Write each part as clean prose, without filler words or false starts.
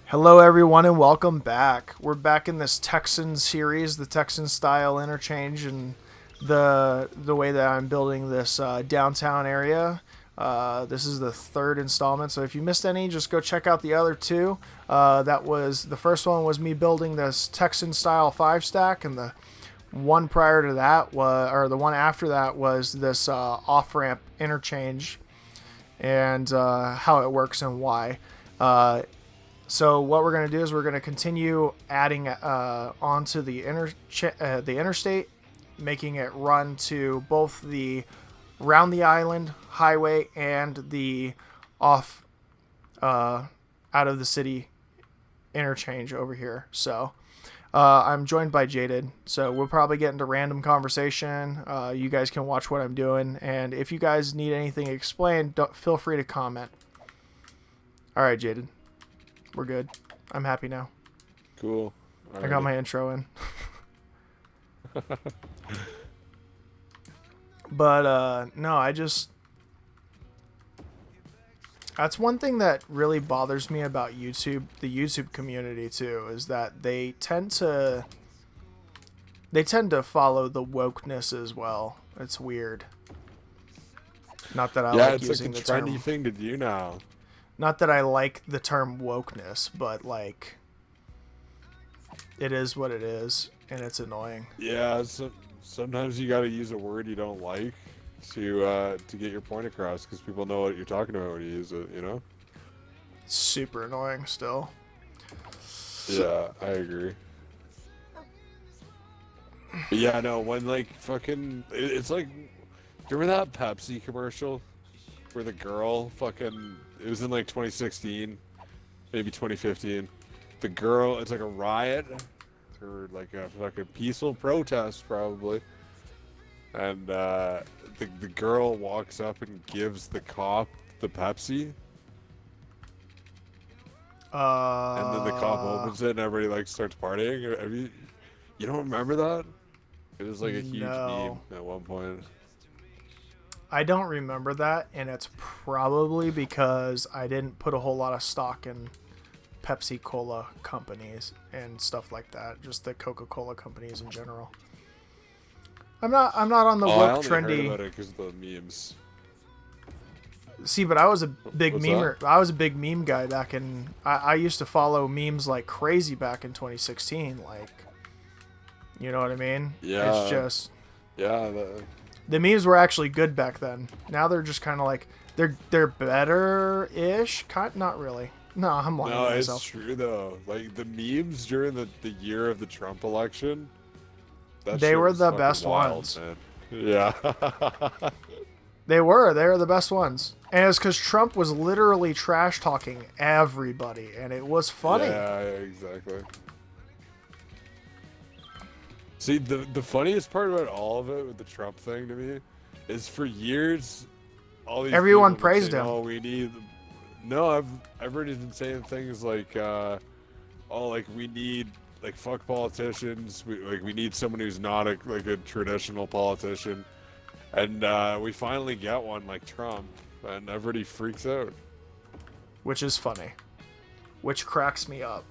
Hello, everyone, and welcome back. We're back in this Texan series, the Texan style interchange, and the way that I'm building this downtown area. This is the third installment, so if you missed any, just go check out the other two. That was the first one was me building this Texan style five stack, and the one prior to that was, or the one after that was this off ramp interchange, and how it works and why. So what we're going to do is we're going to continue adding onto the the interstate, making it run to both the round the island highway and the off out of the city interchange over here. So I'm joined by Jaded. So we'll probably get into random conversation. You guys can watch what I'm doing, and if you guys need anything explained, feel free to comment. All right, Jaded. We're good. I'm happy now. Cool. Alrighty. I got my intro in. But no, that's one thing that really bothers me about YouTube, the YouTube community too, is that they tend to follow the wokeness as well. It's weird. Not that I like using the term. Yeah, it's like a trendy thing to do now. Not that I like the term wokeness, but like, it is what it is, and it's annoying. Yeah, sometimes you got to use a word you don't like to get your point across, because people know what you're talking about when you use it. You know. Super annoying still. Yeah, I agree. But yeah, no, when like fucking, it's like, do you remember that Pepsi commercial where the girl fucking? It was in like 2016, maybe 2015. The girl, it's like a riot, or like a fucking peaceful protest probably. And the girl walks up and gives the cop the Pepsi. And then the cop opens it and everybody like starts partying. You don't remember that? It was like a huge meme at one point. I don't remember that, and it's probably because I didn't put a whole lot of stock in Pepsi Cola companies and stuff like that. Just the Coca-Cola companies in general. I'm not on the woke trendy. I heard about it because of the memes. See, but I was a big memer. That? I was a big meme guy back in. I used to follow memes like crazy back in 2016. Like, you know what I mean? Yeah. It's just. Yeah. The memes were actually good back then. Now they're just kind of like they're better-ish. Not really. No, I'm lying to myself. No, it's true though. Like the memes during the year of the Trump election, they were the best ones. Man. Yeah. They were the best ones, and it's because Trump was literally trash talking everybody, and it was funny. Yeah, exactly. See, the funniest part about all of it with the Trump thing to me is for years, all these everyone people praised saying, him. Oh, we need. No, I've heard he's been saying things like, like we need like fuck politicians. We need someone who's not like a traditional politician, and we finally get one like Trump, and everybody freaks out. Which is funny, which cracks me up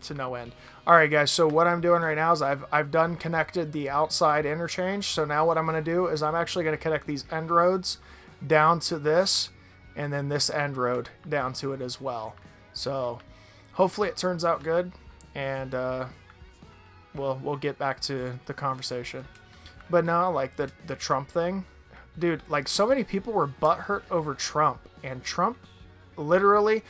to no end. All right, guys, so what I'm doing right now is I've done connected the outside interchange. So now what I'm going to do is I'm actually going to connect these end roads down to this, and then this end road down to it as well. So hopefully it turns out good, and we'll get back to the conversation. But no, like the Trump thing, dude, like so many people were butthurt over Trump, and Trump literally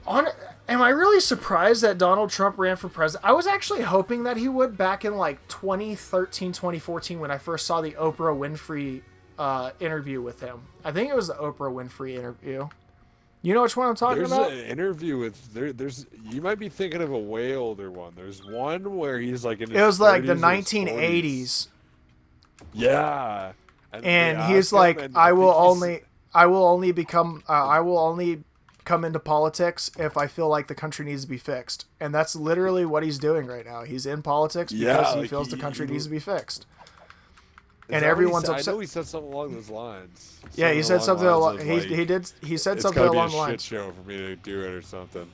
am I really surprised that Donald Trump ran for president? I was actually hoping that he would back in like 2013, 2014 when I first saw the Oprah Winfrey interview with him. I think it was the Oprah Winfrey interview. You know which one I'm talking about? There's an interview with there's you might be thinking of a way older one. There's one where he's like in his It was like the 1980s. Yeah. And he's like, I will only come into politics if I feel like the country needs to be fixed. And that's literally what he's doing right now. He's in politics because he feels the country needs to be fixed. Is and that what he everyone's said? upset. I know he said something along those lines. Yeah, he said something along. He He said It's something gotta be along a the shit lines. show for me to do it or something.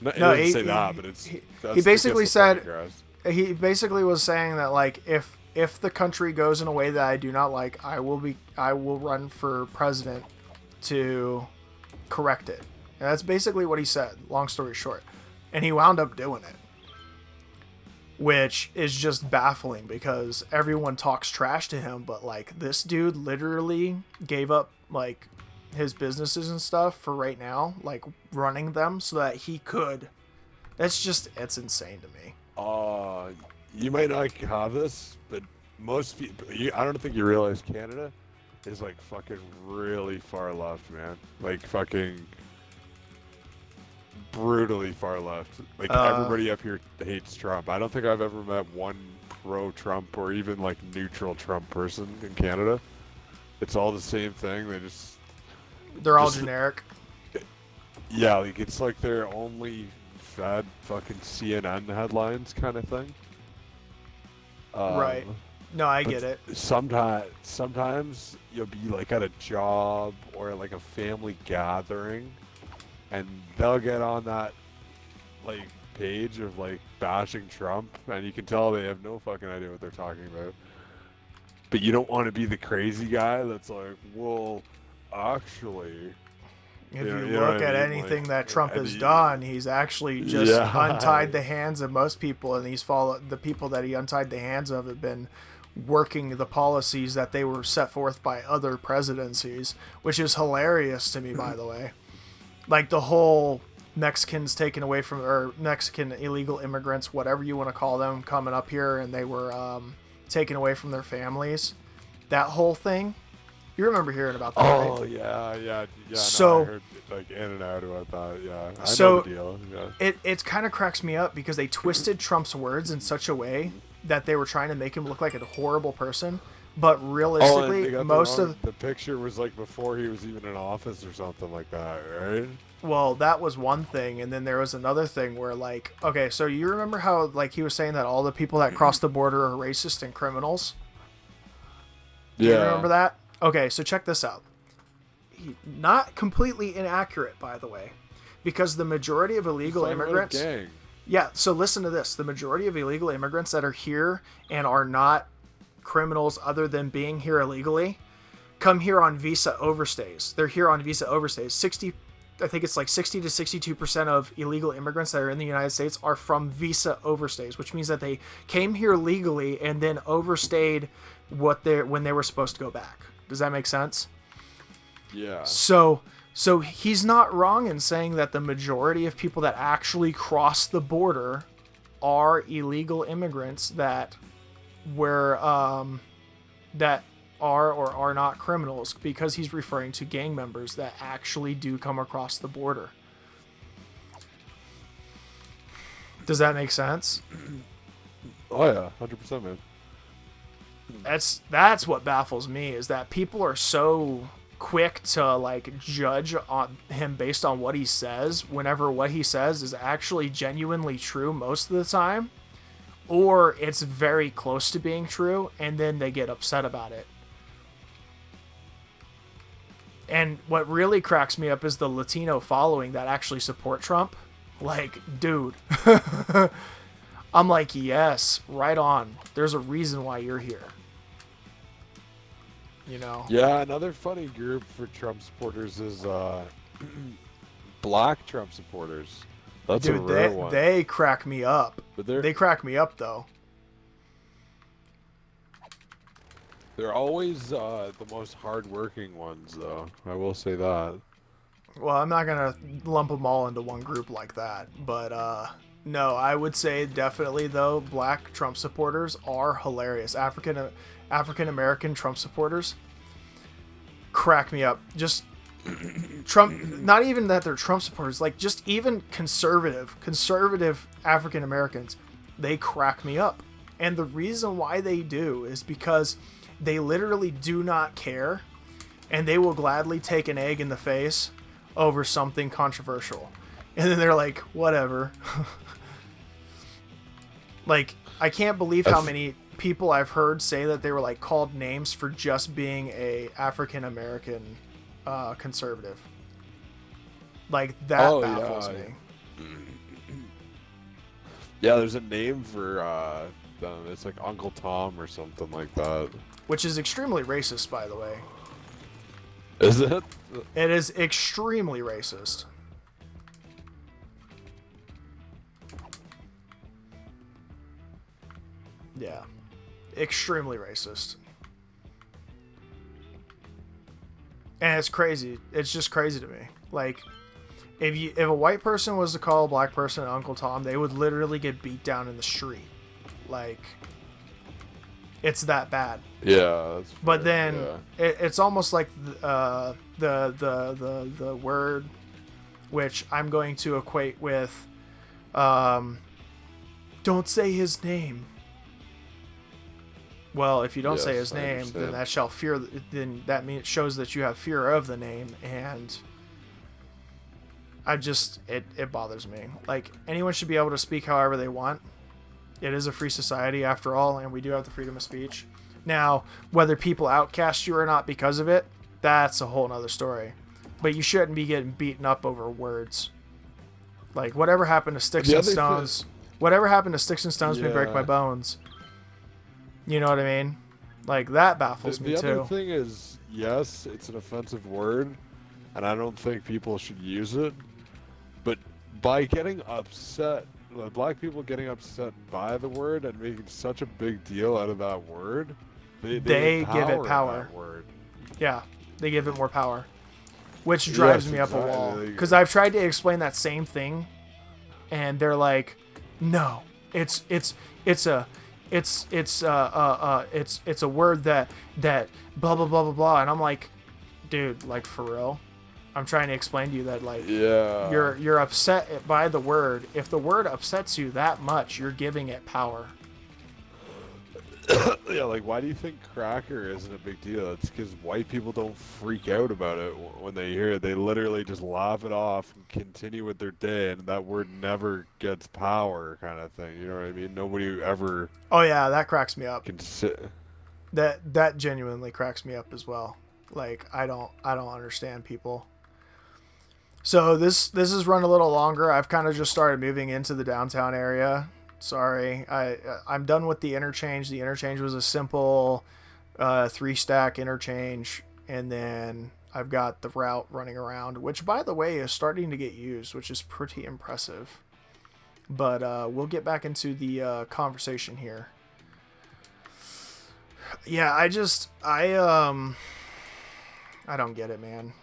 No, he No, didn't say that, but it's he that's basically gets the point said across. he basically was saying that like if the country goes in a way that I do not like, I will run for president to correct it. And that's basically what he said. Long story short, and he wound up doing it, which is just baffling because everyone talks trash to him, but like this dude literally gave up like his businesses and stuff for right now, like running them so that he could. It's insane to me. You might not have this, but most people, I don't think you realize Canada is like fucking really far left, man. Like fucking brutally far left. Like everybody up here hates Trump. I don't think I've ever met one pro-Trump or even like neutral Trump person in Canada. It's all the same thing. They're all generic. Yeah, like it's like they're only fed fucking CNN headlines kind of thing. Right. No, I get it. Sometimes you'll be like at a job or like a family gathering, and they'll get on that like page of like bashing Trump, and you can tell they have no fucking idea what they're talking about. But you don't want to be the crazy guy that's like, well, actually. If you look at anything like, that Trump has done, he's actually just untied the hands of most people, and the people that he untied the hands of have been working the policies that they were set forth by other presidencies, which is hilarious to me, by the way. Like the whole Mexicans taken away from, or Mexican illegal immigrants, whatever you want to call them, coming up here and they were taken away from their families. That whole thing. You remember hearing about that, right? Oh, yeah. So, no, I heard like in and out about that, yeah. I so know the deal, yeah. It kind of cracks me up because they twisted Trump's words in such a way that they were trying to make him look like a horrible person. But realistically, the picture was like before he was even in office or something like that, right? Well, that was one thing, and then there was another thing where like, okay, so you remember how like he was saying that all the people that cross the border are racist and criminals? Yeah. You remember that? Okay, so check this out. Not completely inaccurate, by the way, because the majority of illegal immigrants. Yeah, so listen to this. The majority of illegal immigrants that are here and are not criminals other than being here illegally come here on visa overstays. They're here on visa overstays. I think it's like 60 to 62% of illegal immigrants that are in the United States are from visa overstays, which means that they came here legally and then overstayed when they were supposed to go back. Does that make sense? Yeah. So he's not wrong in saying that the majority of people that actually cross the border are illegal immigrants that are or are not criminals, because he's referring to gang members that actually do come across the border. Does that make sense? Oh yeah, 100%, man. That's what baffles me, is that people are so quick to like judge on him based on what he says, whenever what he says is actually genuinely true most of the time, or it's very close to being true, and then they get upset about it. And what really cracks me up is the Latino following that actually support Trump. Like, dude. I'm like, yes, right on. There's a reason why you're here. You know? Yeah, another funny group for Trump supporters is black Trump supporters. That's Dude, a rare one. They crack me up. But they crack me up, though. They're always the most hard-working ones, though. I will say that. Well, I'm not going to lump them all into one group like that. But, no, I would say definitely, though, black Trump supporters are hilarious. African-American Trump supporters crack me up. Just Trump, not even that they're Trump supporters, like just even conservative African-Americans, they crack me up. And the reason why they do is because they literally do not care, and they will gladly take an egg in the face over something controversial. And then they're like, whatever. Like, I can't believe how many people I've heard say that they were like called names for just being a African American conservative. Like that Oh baffles yeah. me. Yeah, there's a name for it's like Uncle Tom or something like that. Which is extremely racist, by the way. Is it? It is extremely racist. Yeah. Extremely racist. And it's crazy. It's just crazy to me. Like, if a white person was to call a black person Uncle Tom, they would literally get beat down in the street. Like, it's that bad. Yeah. That's But fair, then yeah. it's almost like the word, which I'm going to equate with, don't say his name. Well, if you don't say his Yes, I name, understand. then that shall fear. Then that means it shows that you have fear of the name, and it bothers me. Like, anyone should be able to speak however they want. It is a free society after all, and we do have the freedom of speech. Now, whether people outcast you or not because of it, that's a whole nother story. But you shouldn't be getting beaten up over words. Like, whatever happened to Sticks The and other Stones? Whatever happened to Sticks and Stones may break Yeah. my bones. You know what I mean? Like, that baffles me The too. other thing is, yes, it's an offensive word, and I don't think people should use it. But by getting upset, black people getting upset by the word and making such a big deal out of that word, They give it power. That word. Yeah, they give it more power. Which drives Yes, me up a wall. exactly. Because I've tried to explain that same thing, and they're like, no, it's a word that blah blah blah blah blah, and I'm like, dude, like, for real? I'm trying to explain to you that, like, Yeah. you're upset by the word. If the word upsets you that much, you're giving it power. Yeah, like, why do you think cracker isn't a big deal? It's because white people don't freak out about it when they hear it. They literally just laugh it off and continue with their day, and that word never gets power, kind of thing. You know what I mean? Nobody ever Oh yeah, that cracks me up. can sit. That genuinely cracks me up as well. Like, I don't understand people. So this has run a little longer. I've kind of just started moving into the downtown area. Sorry, I'm done with the interchange. The interchange was a simple 3-stack interchange, and then I've got the route running around, which, by the way, is starting to get used, which is pretty impressive. But we'll get back into the conversation here. Yeah, I don't get it, man.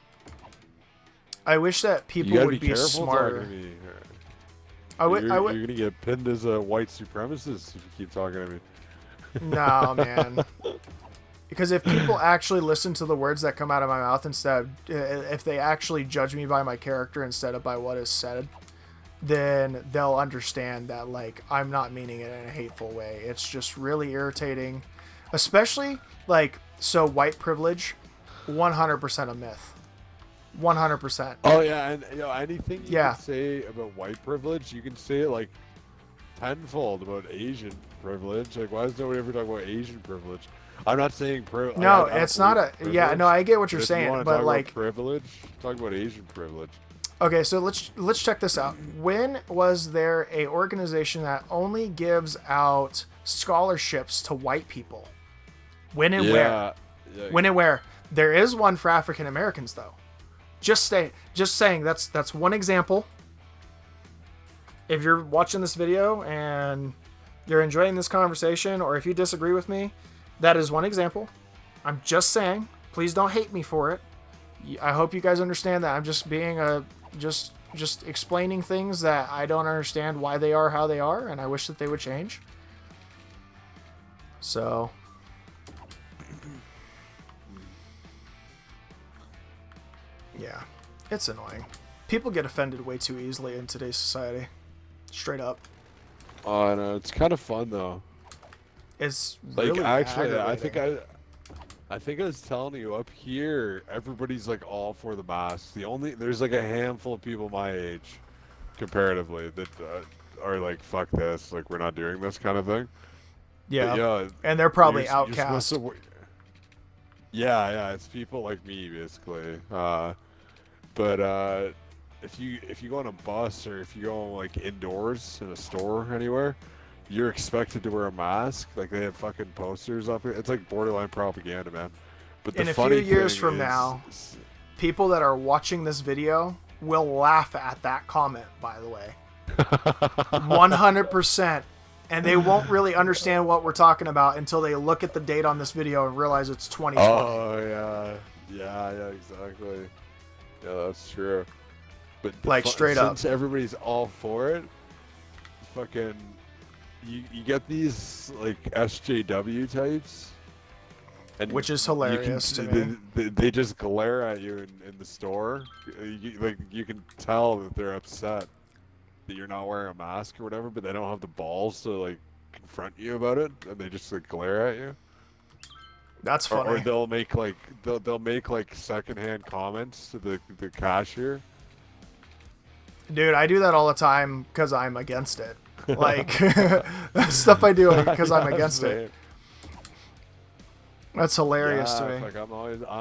I wish that You people gotta would be careful smarter. talking to me. You're You're gonna get pinned as a white supremacist if you keep talking to me. No, man. Because if people actually listen to the words that come out of my mouth instead of, if they actually judge me by my character instead of by what is said, then they'll understand that, like, I'm not meaning it in a hateful way. It's just really irritating. Especially, like, so white privilege, 100% a myth. 100%. Oh yeah, and anything you Yeah. can say about white privilege, you can say it like tenfold about Asian privilege. Like, why does nobody ever talk about Asian privilege? I'm not saying No, I don't it's not believe a. in Yeah, privilege, no, I get what you're but if you saying, wanna but talk like, about privilege, talk about Asian privilege. okay, so let's check this out. When was there a organization that only gives out scholarships to white people? When and where? Yeah. When and where? There is one for African Americans, though. Just saying, that's one example. If you're watching this video and you're enjoying this conversation, or if you disagree with me, that is one example. I'm just saying, please don't hate me for it. I hope you guys understand that I'm just being just explaining things that I don't understand why they are how they are, and I wish that they would change. So, yeah, it's annoying. People get offended way too easily in today's society. Straight up. Oh, I know. It's kind of fun though. It's Like, really actually, aggravating. I think I was telling you up here, everybody's like all for the mask. There's like a handful of people my age, comparatively, that are like, fuck this, like, we're not doing this kind of thing. But Yeah, yeah, and they're probably you're supposed outcast. to. Yeah, it's people like me basically. But if you go on a bus or if you go like indoors in a store anywhere, you're expected to wear a mask. Like they have fucking posters up here. It's like borderline propaganda, man. But the In a few funny years thing from is, now, people that are watching this video will laugh at that comment, by the way. 100%. And they won't really understand what we're talking about until they look at the date on this video and realize it's 2020. oh yeah, exactly. Yeah, that's true. But Like, straight up. since everybody's all for it, fucking, you get these like SJW types, and Which is hilarious to me. they just glare at you in the store. You can tell that they're upset that you're not wearing a mask or whatever, but they don't have the balls to like confront you about it, and they just like glare at you. That's funny. Or they'll make like they'll make like secondhand comments to the cashier. Dude, I do that all the time because I'm against it. Like, that's stuff I do because I'm against it. That's hilarious to me. Like I'm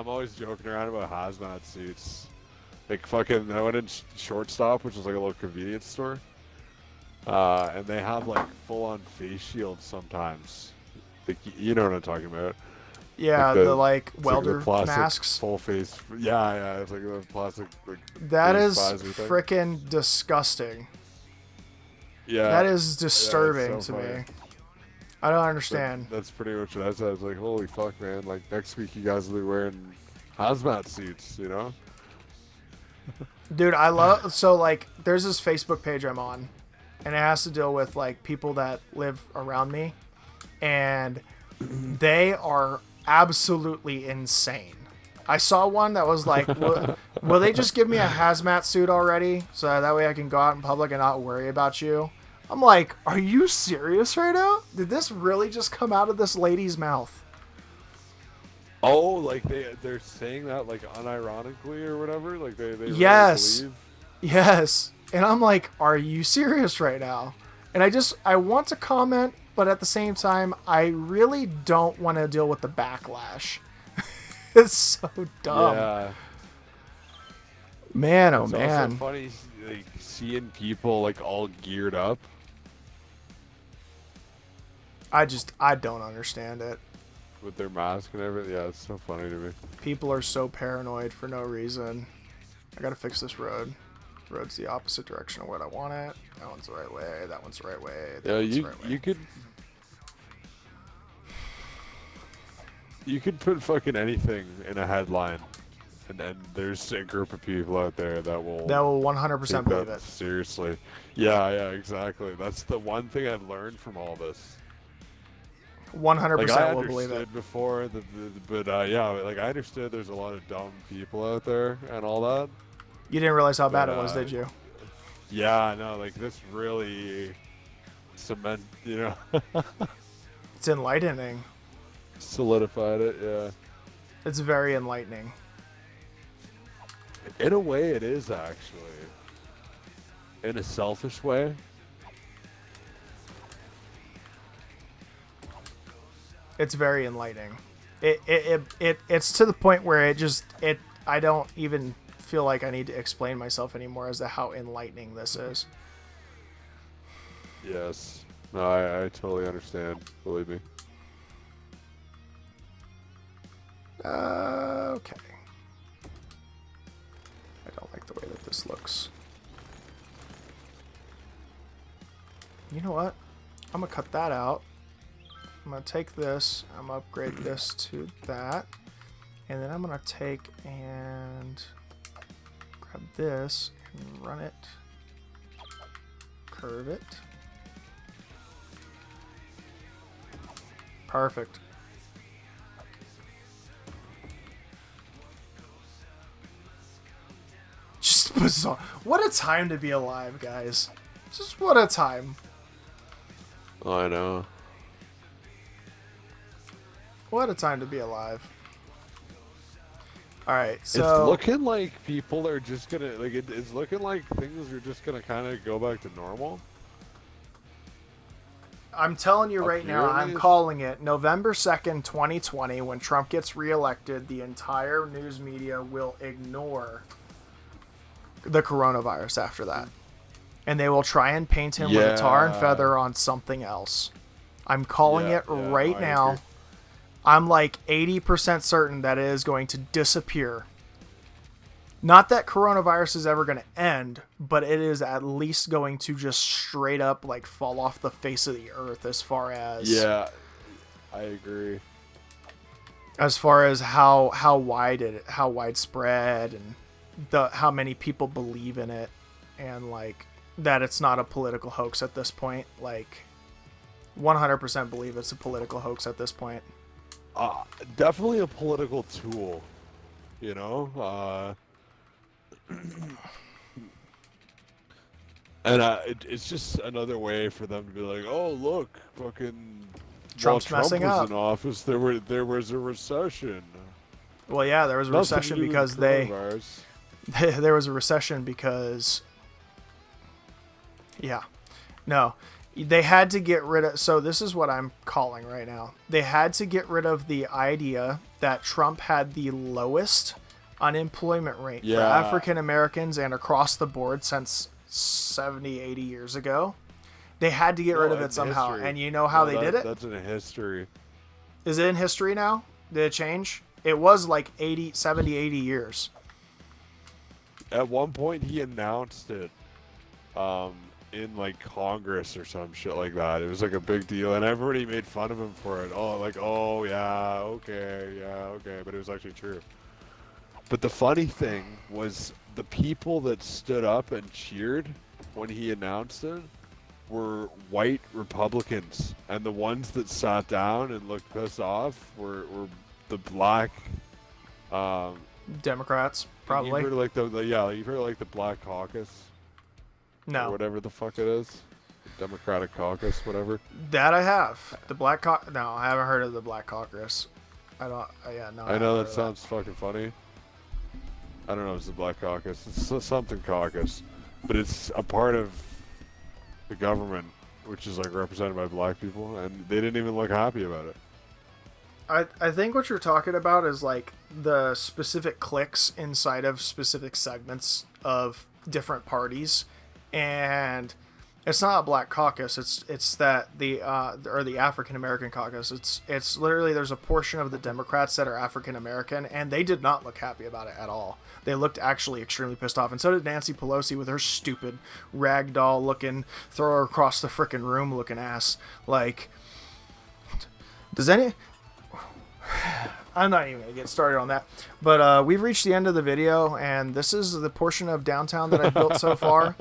always joking around about hazmat suits. Like fucking, I went in Shortstop, which is like a little convenience store, and they have like full-on face shields sometimes. Like, you know what I'm talking about? Yeah, like the welder the plastic masks. full face. Yeah, it's like the plastic. Like, That face is visor thing. freaking disgusting. Yeah, That is disturbing yeah, it's so to funny. me. I don't understand. That's pretty much what I said. I was like, holy fuck, man! Like next week, you guys will be wearing hazmat suits, you know? Dude, I love, so like there's this Facebook page I'm on, and it has to deal with like people that live around me, and they are absolutely insane. I saw one that was like, will they just give me a hazmat suit already so that way I can go out in public and not worry about you? I'm like, are you serious right now? Did this really just come out of this lady's mouth? Oh, like they're saying that like unironically or whatever. Like they Yes. really believe. Yes. And I'm like, are you serious right now? And I want to comment, but at the same time, I really don't want to deal with the backlash. It's so dumb. Yeah. Man, oh It's man. also funny like seeing people like all geared up. I don't understand it. With their mask and everything. Yeah, it's so funny to me. People are so paranoid for no reason. I gotta fix this road. Road's the opposite direction of what I want it. That one's the right way. That one's the right way. That one's the right way. You could put fucking anything in a headline, and then there's a group of people out there that will 100% take believe that it. seriously. Yeah, exactly. That's the one thing I've learned from all this. 100% Like I will believe it. understood before, but yeah, like I understood there's a lot of dumb people out there and all that. You didn't realize how bad But, it was, did you? Yeah, I know. Like this really It's enlightening. solidified it. Yeah. It's very enlightening. In a way, it is actually. In a selfish way. It's very enlightening. It's to the point where I don't even feel like I need to explain myself anymore as to how enlightening this is. Yes. No, I totally understand. Believe me. Okay. I don't like the way that this looks. You know what? I'm gonna cut that out. I'm gonna take this, I'm gonna upgrade this to that, and then I'm gonna take and grab this and run it, curve it. Perfect. Just bizarre. What a time to be alive, guys. Just what a time. Oh, I know. What a time to be alive. Alright, so... It's looking like people are just gonna, like, it's looking like things are just gonna kind of go back to normal. I'm telling you right now, I'm calling it November 2nd, 2020, when Trump gets reelected, the entire news media will ignore the coronavirus after that. And they will try and paint him with a tar and feather on something else. I'm calling it right now. I'm like 80% certain that it is going to disappear. Not that coronavirus is ever going to end, but it is at least going to just straight up like fall off the face of the earth as far as... Yeah, I agree. As far as how widespread and how many people believe in it, and like that it's not a political hoax at this point. Like 100% believe it's a political hoax at this point. Definitely a political tool, you know? And it's just another way for them to be like, oh, look, fucking Trump's messing up. In office, there was a recession. Well, yeah, there was a recession because there was a recession because, yeah, no, they had to get rid of. So this is what I'm calling right now. They had to get rid of the idea that Trump had the lowest unemployment rate for African Americans and across the board since 70, 80 years ago. They had to get rid of it somehow. And you know how they did it? That's in history. Is it in history now? Did it change? It was like 70, 80 years. At one point, he announced it in like Congress or some shit like that. It was like a big deal, and everybody made fun of him for it. Oh, like, oh, yeah, okay. But it was actually true. But the funny thing was the people that stood up and cheered when he announced it were white Republicans, and the ones that sat down and looked pissed off were the black Democrats, probably. You've heard of like you've heard of like the Black Caucus? No. Or whatever the fuck it is. Democratic Caucus, whatever. That I have. The Black Caucus. No, I haven't heard of the Black Caucus. I don't. Yeah, no. I know that sounds fucking funny. I don't know if it's the Black Caucus. It's something caucus. But it's a part of the government, which is like represented by black people, and they didn't even look happy about it. I think what you're talking about is like the specific cliques inside of specific segments of different parties, and it's not a Black Caucus. It's that the African American Caucus. It's literally there's a portion of the Democrats that are African American, and they did not look happy about it at all. They looked actually extremely pissed off, and so did Nancy Pelosi with her stupid ragdoll looking, throw her across the frickin' room looking ass. Like, does any? I'm not even going to get started on that. But we've reached the end of the video, and this is the portion of downtown that I've built so far.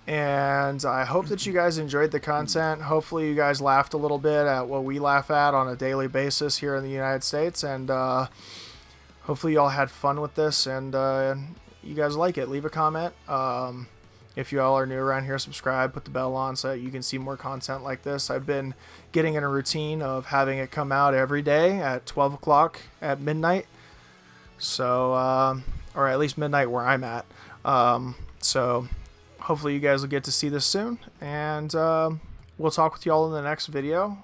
And I hope that you guys enjoyed the content. Hopefully you guys laughed a little bit at what we laugh at on a daily basis here in the United States. And hopefully you all had fun with this, and you guys like it. Leave a comment. If you all are new around here, subscribe, put the bell on so that you can see more content like this. I've been getting in a routine of having it come out every day at 12 o'clock at midnight. So, or at least midnight where I'm at. So hopefully you guys will get to see this soon. And we'll talk with you all in the next video.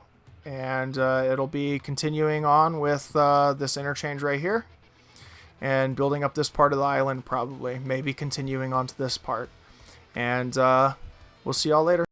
And it'll be continuing on with this interchange right here. And building up this part of the island probably. Maybe continuing on to this part. And we'll see y'all later.